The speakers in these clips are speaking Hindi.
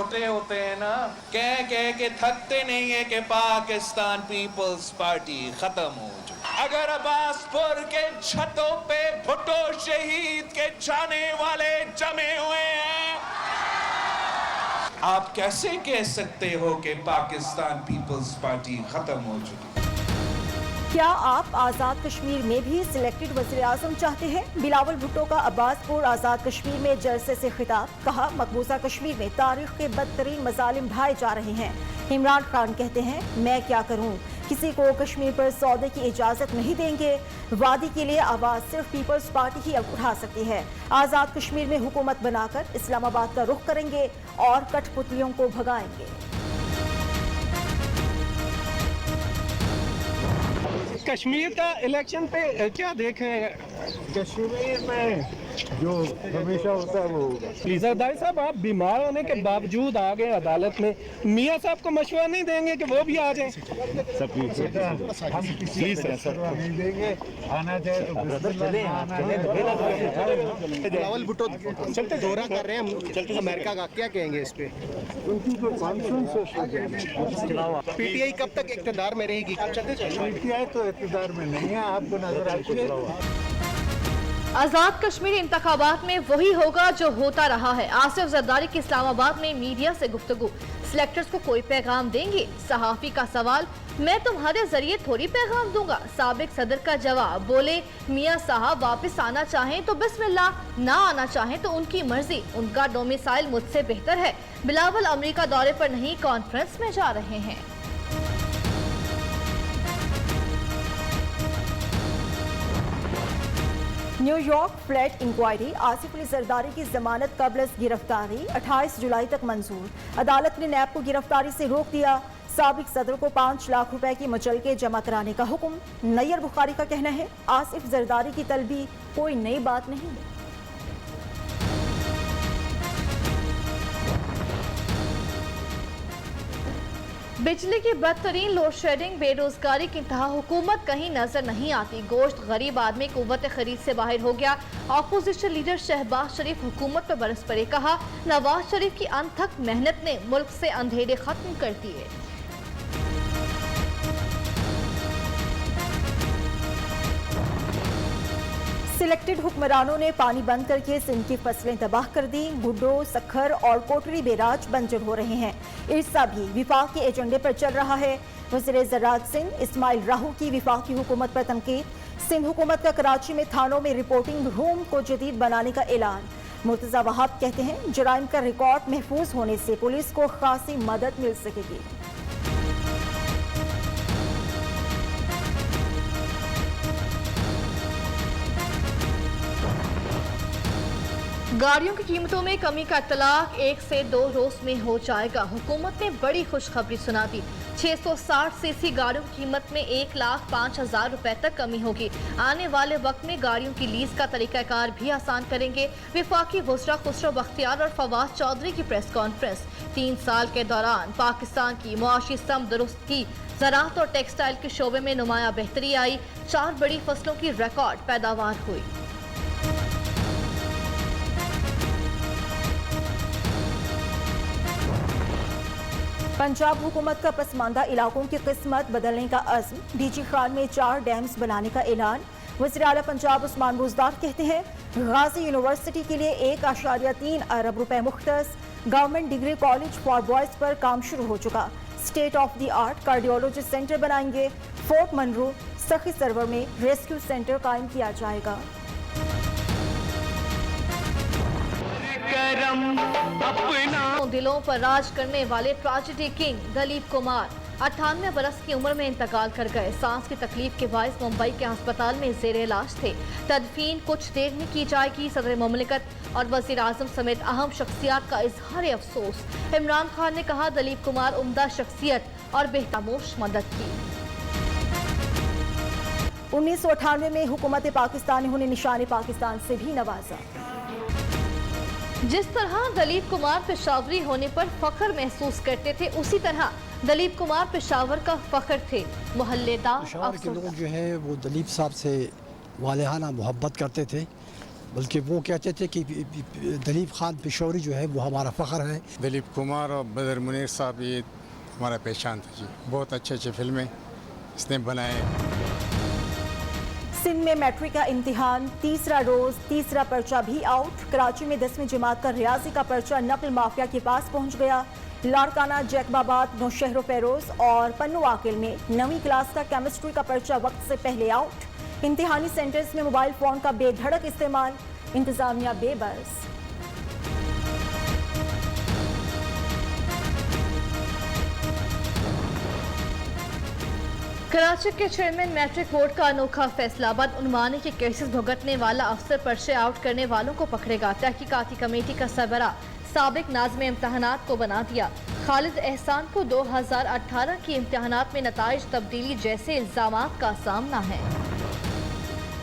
छोटे होते हैं ना, कह कह के थकते नहीं है कि पाकिस्तान पीपल्स पार्टी खत्म हो चुकी। अगर अब्बासपुर के छतों पे भुट्टो शहीद के जाने वाले जमे हुए हैं, आप कैसे कह सकते हो कि पाकिस्तान पीपल्स पार्टी खत्म हो चुकी? क्या आप आज़ाद कश्मीर में भी सिलेक्टेड वज़ीर-ए-आज़म चाहते हैं? बिलावल भुट्टो का अब्बासपुर आज़ाद कश्मीर में जलसे से खिताब, कहा मकबूजा कश्मीर में तारीख के बदतरीन मजालिम ढाए जा रहे हैं। इमरान खान कहते हैं मैं क्या करूं, किसी को कश्मीर पर सौदे की इजाजत नहीं देंगे। वादी के लिए आवाज सिर्फ पीपल्स पार्टी ही उठा सकती है। आज़ाद कश्मीर में हुकूमत बनाकर इस्लामाबाद का रुख करेंगे और कठपुतलियों को भगाएंगे। कश्मीर का इलेक्शन पे क्या देखें? कश्मीर में जो हमेशा होता है वो जरदारी साहब, आप बीमार होने के बावजूद आ गए अदालत में, मियाँ साहब को मशवरा नहीं देंगे कि वो भी आ जाएं? हम किसी को नहीं देंगे, आना चाहे तो बिलावल भुट्टो चलते दौरा कर रहे हैं अमेरिका का, क्या कहेंगे इस पे? उनकी जो कॉन्फ्रेंस है पीटीआई कब तक इक़्तिदार में रहेगी? पीटीआई तो इक़्तिदार में नहीं है, आपको नजर आती है। आजाद कश्मीर इंतखाबात में वही होगा जो होता रहा है। आसिफ जरदारी की इस्लामाबाद में मीडिया से गुफ्तगू, सिलेक्टर्स को कोई पैगाम देंगे? सहाफी का सवाल, मैं तुम्हारे जरिए थोड़ी पैगाम दूंगा। साबिक सदर का जवाब, बोले मियां साहब वापस आना चाहें तो बिस्मिल्लाह, ना आना चाहें तो उनकी मर्जी, उनका डोमिसाइल मुझसे बेहतर है। बिलावल अमेरिका दौरे पर नहीं, कॉन्फ्रेंस में जा रहे हैं। New York flat inquiry, Asif Ali Zardari की जमानत कबल गिरफ्तारी 28 जुलाई तक मंजूर। अदालत ने नैब को गिरफ्तारी से रोक दिया। साबिक सदर को 5 लाख रुपए की मुचलके जमा कराने का हुक्म। नैयर बुखारी का कहना है आसिफ जरदारी की तलबी कोई नई बात नहीं है। बिजली की बदतरीन लोड शेडिंग, बेरोजगारी की इंतहा, हुकूमत कहीं नजर नहीं आती। गोश्त गरीब आदमी कुव्वत खरीद से बाहर हो गया। अपोजिशन लीडर शहबाज शरीफ हुकूमत पर बरस पड़े, कहा नवाज शरीफ की अनथक मेहनत ने मुल्क से अंधेरे खत्म कर दिए। सिलेक्टेड हुक्मरानों ने पानी बंद करके सिंध की फसलें तबाह कर दी। गुड्डो, सखर और कोटरी बैराज बंजर हो रहे हैं। इर्सा भी विफाक के एजेंडे पर चल रहा है। वज़ीर ज़राअत सिंध इस्माइल राहू की विफाकी हुकूमत पर तनकीद। सिंध हुकूमत का कराची में थानों में रिपोर्टिंग रूम को जदीद बनाने का ऐलान। मुर्तज़ा वहाब कहते हैं जराइम का रिकॉर्ड महफूज होने से पुलिस को खासी मदद मिल सकेगी। गाड़ियों की कीमतों में कमी का इत्तलाक 1 से 2 रोज में हो जाएगा। हुकूमत ने बड़ी खुशखबरी सुना दी। 660 सीसी गाड़ियों की कीमत में 1,05,000 रुपए तक कमी होगी। आने वाले वक्त में गाड़ियों की लीज का तरीकाकार भी आसान करेंगे। विफाकी वज़रा खुसरो बख्तियार और फवाद चौधरी की प्रेस कॉन्फ्रेंस। 3 साल के दौरान पाकिस्तान की मुआशी स्तंभ दुरुस्त की। ज़राअत और टेक्सटाइल के शोबे में नुमाया बेहतरी आई। 4 बड़ी फसलों की रिकॉर्ड पैदावार हुई। पंजाब हुकूमत का पसमानदा इलाकों की किस्मत बदलने का अज़्म। डीजी खान में 4 डैम्स बनाने का ऐलान। वज़ीर आला पंजाब उस्मान बुज़दार कहते हैं गाजी यूनिवर्सिटी के लिए 1.3 अरब रुपए मुख्तस। Government degree college for boys पर काम शुरू हो चुका। State of the art cardiology centre बनाएंगे। फोर्ट मनरो सखी सर्वर में रेस्क्यू सेंटर कायम किया जाएगा। दिलों पर राज करने वाले ट्रेजेडी किंग दलीप कुमार 98 बरस की उम्र में इंतकाल कर गए। सांस की तकलीफ के बायस मुंबई के अस्पताल में जेरे इलाज थे। तदफीन कुछ देर में की जाएगी। सदर मुमलिकत और वज़ीर आज़म समेत अहम शख्सियात का इजहार अफसोस। इमरान खान ने कहा दलीप कुमार उम्दा शख्सियत और बेहतामोश मदद की। 1998 में हुकूमत पाकिस्तान ने उन्हें निशान पाकिस्तान से भी नवाजा। जिस तरह दलीप कुमार पेशावरी होने पर फख्र महसूस करते थे, उसी तरह दलीप कुमार पेशावर का फख्र थे। मोहल्लेदार पेशावर के लोग जो है वो दलीप साहब से वालेहाना मोहब्बत करते थे। बल्कि वो कहते थे कि दलीप खान पेशौरी जो है वो हमारा फ़ख्र है। दिलीप कुमार और बदर मुनीर साहब ये हमारा पहचान था जी। बहुत अच्छे अच्छे फिल्में इसने बनाए। सिंध में मैट्रिक का इम्तिहान तीसरा रोज तीसरा पर्चा भी आउट। कराची में 10वीं जमात का रियाजी का पर्चा नकल माफिया के पास पहुंच गया। लाड़काना, जैकबाबाद, नौशहर फेरोज और पन्नू आकिल में 9वीं क्लास का केमिस्ट्री का पर्चा वक्त से पहले आउट। इम्तिहानी सेंटर्स में मोबाइल फोन का बेधड़क इस्तेमाल, इंतजामिया बेबस। कराची के चेयरमैन मैट्रिक बोर्ड का अनोखा फैसला, बदउनवानी के केसेस भुगतने वाला अफसर पर्चे आउट करने वालों को पकड़ेगा। तहकीकाती कमेटी का सरबरा साबिक नाज़िम इम्तहानात को बना दिया। खालिद एहसान को 2018 की इम्तहानात में नताइज तब्दीली जैसे इल्जामात का सामना है।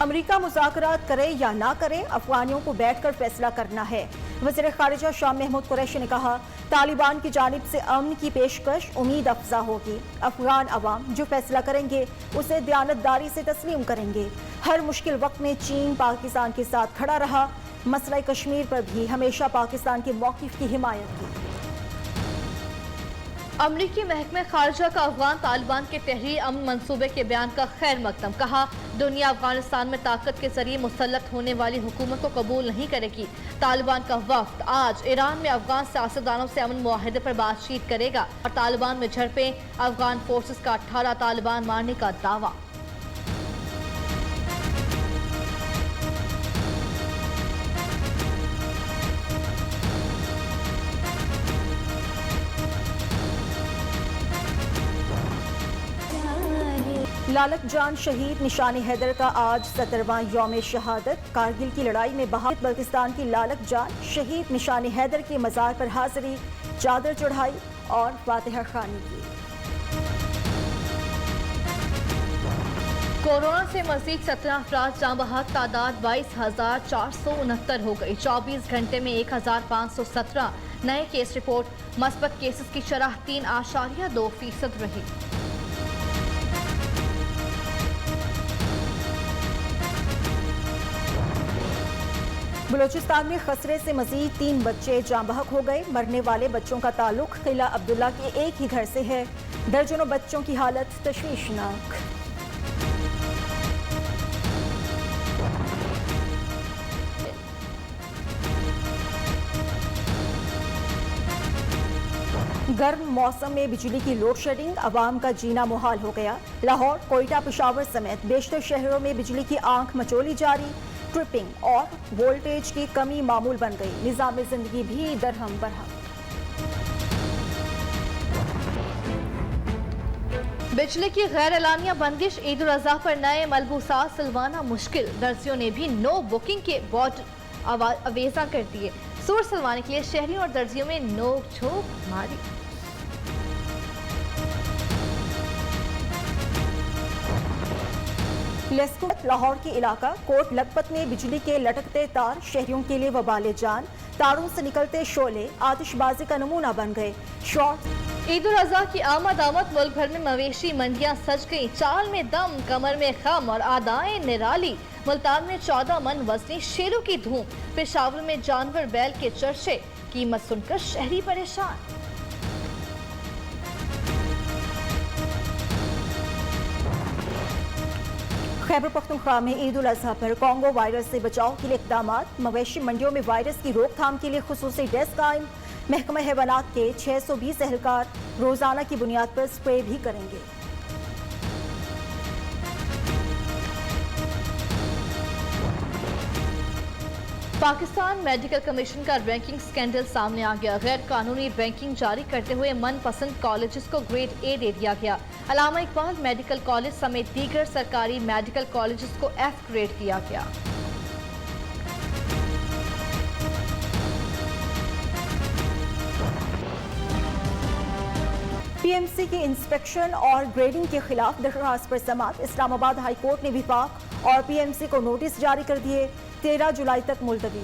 अमरीका मुज़ाकरात करे या ना करे, अफगानियों को बैठकर फैसला करना है। वज़ीर ख़ारिजा शाह महमूद कुरैशी ने कहा, तालिबान की जानिब से अमन की पेशकश उम्मीद अफजा होगी। अफगान अवाम जो फैसला करेंगे उसे दयानतदारी से तस्लीम करेंगे। हर मुश्किल वक्त में चीन पाकिस्तान के साथ खड़ा रहा। मसला कश्मीर पर भी हमेशा पाकिस्तान के मौक़िफ़ की हिमायत की। अमरीकी महकमे खारजा का अफगान तालिबान के तहरीर अमन मंसूबे के बयान का खैर मकदम, कहा दुनिया अफगानिस्तान में ताकत के जरिए मुसल्लत होने वाली हुकूमत को कबूल नहीं करेगी। तालिबान का वफ्द आज ईरान में अफगान सियासतदानों से अमन मुआहदे पर बातचीत करेगा और तालिबान में झड़पें, अफगान फोर्सेस का 18 तालिबान मारने का दावा। लालक जान शहीद निशानी हैदर का आज 17वां यौम शहादत। कारगिल की लड़ाई में बहादुर बल्तिस्तान की लालक जान शहीद निशानी हैदर के मज़ार पर हाजिरी, चादर चढ़ाई और फातिहा खानी की। कोरोना से मजीद 17 अफराद जाँ बहक, तादाद 22,469 हो गई। 24 घंटे में 1,517 नए केस रिपोर्ट। मस्बत केसेस की शरह 3.2% रही। बलूचिस्तान में खसरे से मजीद 3 बच्चे जाँ बहक हो गए। मरने वाले बच्चों का ताल्लुक किला अब्दुल्ला के एक ही घर से है। दर्जनों बच्चों की हालत तशवीशनाक। गर्म मौसम में बिजली की लोड शेडिंग, अवाम का जीना मुहाल हो गया। लाहौर, कोयटा, पेशावर समेत बेशतर शहरों में बिजली की आंख मचोली जारी। ट्रिपिंग और वोल्टेज की कमी मामूल बन गई। निज़ाम जिंदगी भी दरहम बरहम। बिजली की गैर एलानिया बंदिश, ईद उल अज़हा पर नए मलबूसात सिलवाना मुश्किल। दर्जियों ने भी नो बुकिंग के बोर्ड अवेजा कर दिए। सूट सिलवाने के लिए शहरियों और दर्जियों में नोक झोंक मारी। लेस्कुट, लाहौर के इलाका कोट लखपत में बिजली के लटकते तार शहरियों के लिए वबाले जान। तारों से निकलते शोले आतिशबाजी का नमूना बन गए। शॉर्ट ईद उल अज़हा की आमद मुल्क भर में मवेशी मंडियां सज गई। चाल में दम, कमर में खम और आदाएं निराली। मुल्तान में 14 मन वजनी शेरों की धूम। पेशावर में जानवर बैल के चर्चे, कीमत सुनकर शहरी परेशान। खैबर पख्तूनख्वा में ईद उल अज़हा पर कॉन्गो वायरस से बचाव के लिए इक़दाम। मवेशी मंडियों में वायरस की रोकथाम के लिए खुसूसी डेस्क कायम। महकमा हैवानात के 620 एहलकार रोजाना की बुनियाद पर स्प्रे भी करेंगे। पाकिस्तान मेडिकल कमीशन का रैंकिंग स्कैंडल सामने आ गया। गैर कानूनी रैंकिंग जारी करते हुए मनपसंद कॉलेजेस को ग्रेड ए दे दिया गया। अल्लामा इकबाल मेडिकल कॉलेज समेत दीगर सरकारी मेडिकल कॉलेजेस को एफ ग्रेड दिया गया। पीएमसी की इंस्पेक्शन और ग्रेडिंग के खिलाफ दरख्वास्त पर समाअत। इस्लामाबाद हाई कोर्ट ने विफाक और पीएमसी को नोटिस जारी कर दिए। 13 जुलाई तक मुलतवी।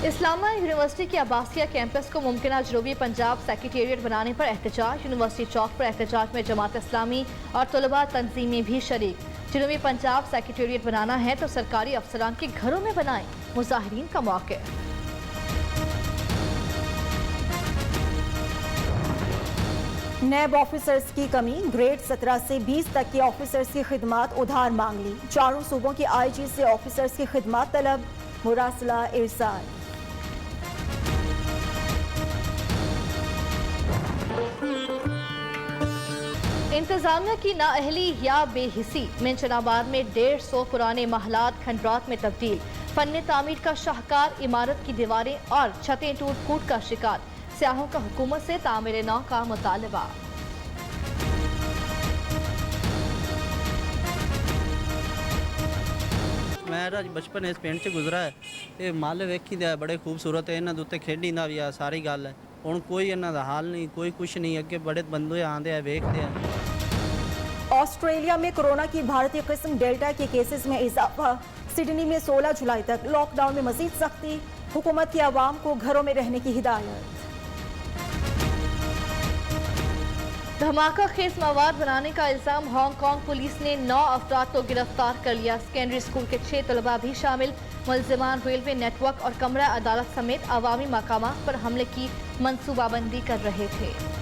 इस्लामिया यूनिवर्सिटी के अब्बासिया कैंपस को मुमकिन जनूबी पंजाब सेक्रेटेरिएट बनाने पर एहतजाज। यूनिवर्सिटी चौक पर एहतजाज में जमात इस्लामी और तलबा तंजीमें भी शरीक। जनूबी पंजाब सेक्रेटेरिएट बनाना है तो सरकारी अफसरान के घरों में बनाएं, मुजाहिरीन का मौके। नैब ऑफिसर्स की कमी, ग्रेड 17 से 20 तक के ऑफिसर्स की खिदमात उधार मांग ली। चारों सूबों के आईजी से ऑफिसर्स की खिदमात तलब, मुरासला इरसाल। इंतजामिया की नाअहली या बेहिसी, मेंशनाबाद में 150 पुराने महलात खंडरात में तब्दील। फन्ने तामीर का शाहकार, इमारत की दीवारें और छतें टूट फूट का शिकार। सियाहों का हुकूमत से तामीर नौ का मुतालबा। मेरा बचपन इस पिंड च गुजरा है। ये मल वेखी दा बड़े खूबसूरत है, इन्होंने उत्ते खेडी दा भी आ, सारी गल है। हुण कोई इन्हों का हाल नहीं, कोई कुछ नहीं। अगे बड़े बंदे आते हैं, वेखते हैं। ऑस्ट्रेलिया में कोरोना की भारतीय किस्म डेल्टा के केसेस में इजाफा। सिडनी में 16 जुलाई तक लॉकडाउन में मजीद सख्ती। हुकूमत की आवाम को घरों में रहने की हिदायत। धमाका खेज मवाद बनाने का इल्जाम, हांगकांग पुलिस ने 9 अफराद को गिरफ्तार कर लिया। सेकेंडरी स्कूल के 6 तलबा भी शामिल। मुलजिमान रेलवे नेटवर्क और कमरा अदालत समेत अवामी मकामात पर हमले की मंसूबाबंदी कर रहे थे।